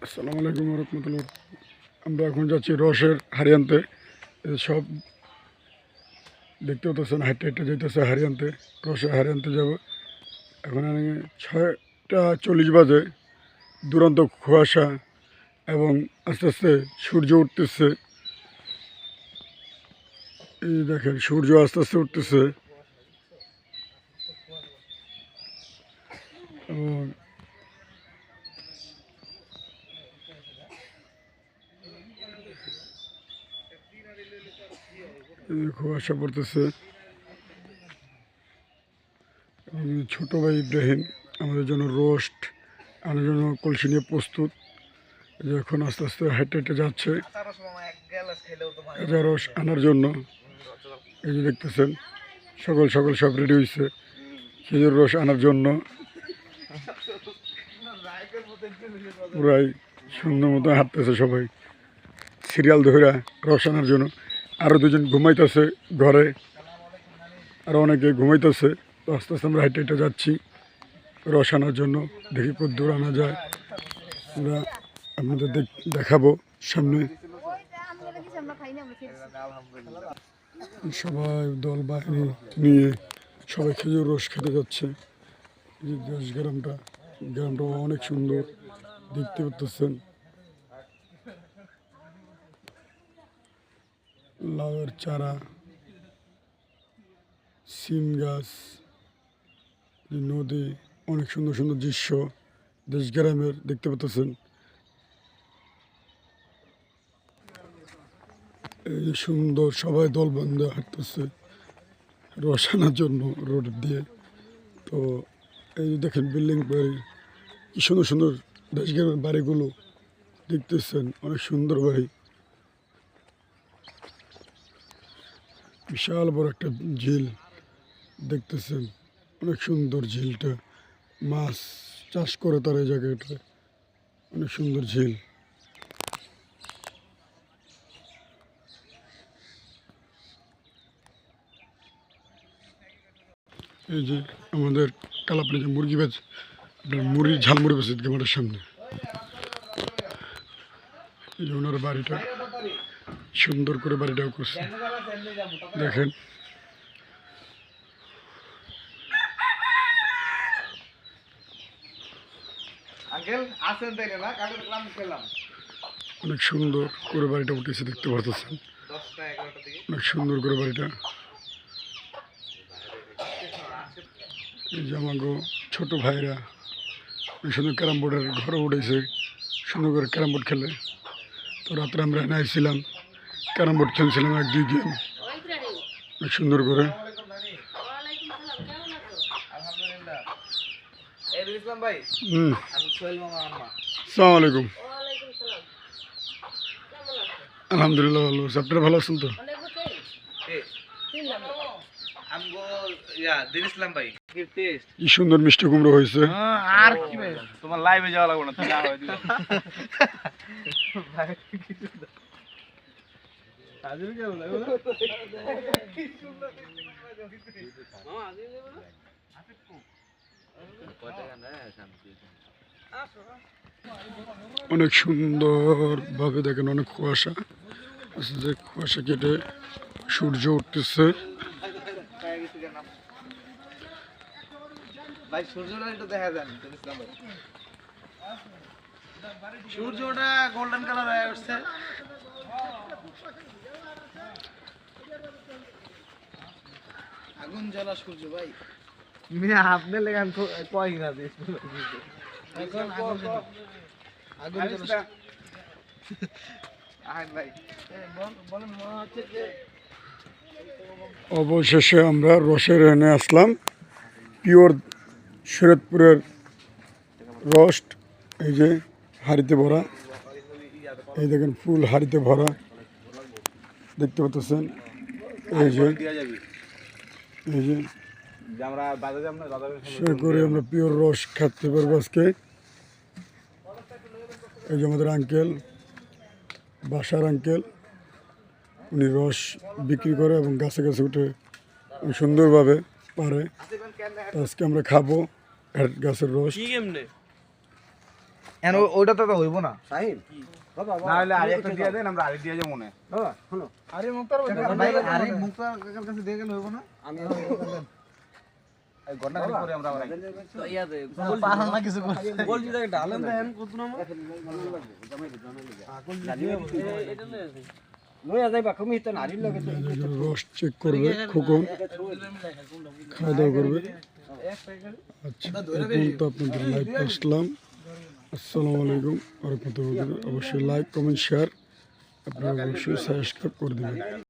আসসালামু আলাইকুম রহমতুল্লাহ। আমরা এখন যাচ্ছি রসের হাড়ি আনতে। সব দেখতে পাচ্ছেন, হাইটে হাইটে যেতেছে হাড়ি আনতে, রসের হাড়ি আনতে যাবো। এখন আমি 6টা 40 বাজে। দুরন্ত কুয়াশা এবং আস্তে আস্তে সূর্য উঠতেছে। এই দেখেন, সূর্য আস্তে আস্তে উঠতেছে এবং কুয়াশা পড়তেছে। ছোট ভাই ইব্রাহিম আমাদের জন্য রোস্ট আনার জন্য কলসি নিয়ে প্রস্তুত। এখন আস্তে আস্তে হেঁটে হেঁটে যাচ্ছে কাঁচা রস আনার জন্য। এই যে দেখতেছেন, সকল সকল সব রেডি হয়েছে খেজুর রস আনার জন্য। পুরাই সুন্দর মতো হাঁটতেছে সবাই সিরিয়াল ধরে রস আনার জন্য। আরও দুজন ঘুমাইতেছে ঘরে, আরও অনেকে ঘুমাইতেছে। তো আস্তে আস্তে আমরা হেঁটে হেঁটে যাচ্ছি রস আনার জন্য। দেখি কত দূর আনা যায়, আমরা আপনাদের দেখাবো সামনে। সবাই দল বাহিনী নিয়ে সবাই খেজুর রস খেতে যাচ্ছে। এই দেশ গ্রামটা অনেক সুন্দর দেখতে পাচ্ছেন। লাউয়ের চারা, সিম গাছ, নদী, অনেক সুন্দর সুন্দর দৃশ্য দেশ গ্রামের দেখতে পাচ্ছেন। এই সুন্দর সবাই দল বন্ধ হাঁটতেছে রস আনার জন্য রোড দিয়ে। তো এই দেখেন বিল্ডিং বাড়ি, কি সুন্দর সুন্দর দেশ গ্রামের বাড়িগুলো দেখতেছেন, অনেক সুন্দর বাড়ি। বিশাল বড় একটা ঝিল দেখতেছেন, অনেক সুন্দর ঝিলটা। মাছ চাষ করে তার এই জায়গাটা, অনেক সুন্দর ঝিল। এই যে আমাদের কালাপানি যে মুরগি বেচ, আপনার ঝালমুড়ি বেচে মাঠের সামনে। এই যে ওনার বাড়িটা সুন্দর করে বাড়িটাও করছে, দেখেন। অনেক সুন্দর করে বাড়িটা উঠেছে দেখতে পাচ্ছেন, অনেক সুন্দর করে বাড়িটা। এই যে আমাকে ছোট ভাইরা ওই সুন্দর ক্যারাম বোর্ডের ঘরে উঠেছে, সুন্দর করে ক্যারাম বোর্ড খেলে। তো রাত্রে আমরা এনে আসছিলাম, ক্যারাম বোর্ড খেলছিলাম 1-2 গেম অনেক সুন্দর করে। আসসালামু আলাইকুম। আলহামদুলিল্লাহ ভালো আছি, আপনারা ভালো আছেন তো? কি সুন্দর মিষ্টি কুমড়ো হয়েছে। আর কি ভাই, তোমার লাইভে যাওয়া লাগবে না, তুমি না হয় দিও। আজকে কেমন লাগবে? অনেক সুন্দর ভাবে দেখেন, অনেক কুয়াশা যে কুয়াশা কেটে সূর্য উঠতেছে। ভাই সূর্যটা একটু দেখা যায়, সূর্যটা গোল্ডেন কালার হয়ে উঠছে। আগুন জ্বলা সূর্য ভাই, আপনি লেগান কয় না এখন আগুন জ্বলা ভাই বলেন। মনে হচ্ছে যে অবশেষে আমরা রসের এনে আসলাম, পিওর শরীয়তপুরের রস। এই যে হাঁড়িতে ভরা, এই দেখেন ফুল হাঁড়িতে ভরা দেখতে পাচ্ছেন। এই যে সে করে আমরা পিওর রস খাতে পারবো আজকে। এই যে আমাদের আঙ্কেল, বাসার আঙ্কেল, উনি রস বিক্রি করে এবং গাছে গাছে উঠে সুন্দরভাবে পারে। আজকে আমরা খাবো গাছের রস। এন ওইটা তো হইব না সাহিল বাবা না হলে আর একটা দিয়ে দেন আমরা আরে দিয়ে যাবো মনে বাবা শোনো আরে মুক্তার ভাই আরে মুক্তার কাকার কাছে দিয়ে গেলে হইব না আমি এই ঘটনা কি করে আমরা তো ইয়া দে পাহাড় না কিছু করে গোল দিতে ডালেন দেন কত নাম এটা লইয়া যাইবা তুমি তো নারীর লগে তো রস চেক করবে খোকন খাওয়া দাওয়া করবে আচ্ছা এখন তো আপনাদের লাইভ আসলাম আসসালামু আলাইকুম আর কত অবশ্যই লাইক কমেন্ট শেয়ার আপনারা অবশ্যই সাবস্ক্রাইব করে দেবেন